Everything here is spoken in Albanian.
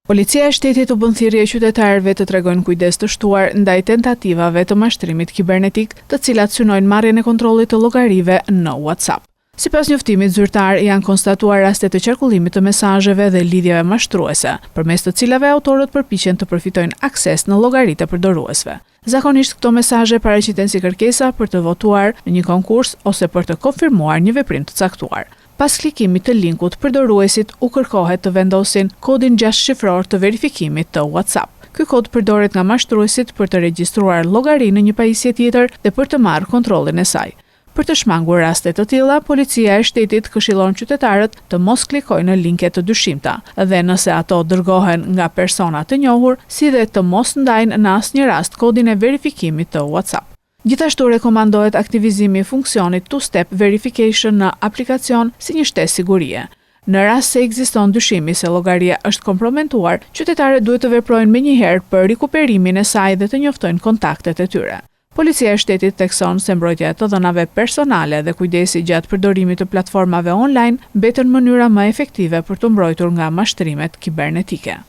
Policia e shtetit u bën thirrje qytetarëve të tregojnë kujdes të shtuar ndaj tentativave të mashtrimit kibernetik, të cilat synojnë marrjen e kontrollit të llogarive në WhatsApp. Sipas njoftimit zyrtar, janë konstatuar raste të qarkullimit të mesazheve dhe lidhjeve mashtruese, përmes të cilave autorët përpiqen të përfitojnë akses në llogaritë e përdoruesve. Zakonisht këto mesazhe paraqiten si kërkesa për të votuar në një konkurs ose për të konfirmuar një veprim të caktuar. Pas klikimit të linkut, përdoruesit u kërkohet të vendosin kodin 6 shifror të verifikimit të WhatsApp. Ky kod përdoret nga mashtruesit për të regjistruar llogarinë në një pajisje tjetër dhe për të marrë kontrollin e saj. Për të shmangur raste të tilla, policia e shtetit këshillon qytetarët të mos klikojnë në linke të dyshimta dhe nëse ato dërgohen nga persona të njohur, si dhe të mos ndajnë në asnjë rast kodin e verifikimit të WhatsApp. Gjithashtu rekomandohet aktivizimi i funksionit two-step verification në aplikacion si një shtesë sigurie. Në rast se ekziston dyshimi se llogaria është komprometuar, qytetarët duhet të veprojnë menjëherë për rikuperimin e saj dhe të njoftojnë kontaktet e tyre. Policia e shtetit thekson se mbrojtja e të dhënave personale dhe kujdesi gjatë përdorimit të platformave online mbetën mënyra më efektive për të mbrojtur nga mashtrimet kibernetike.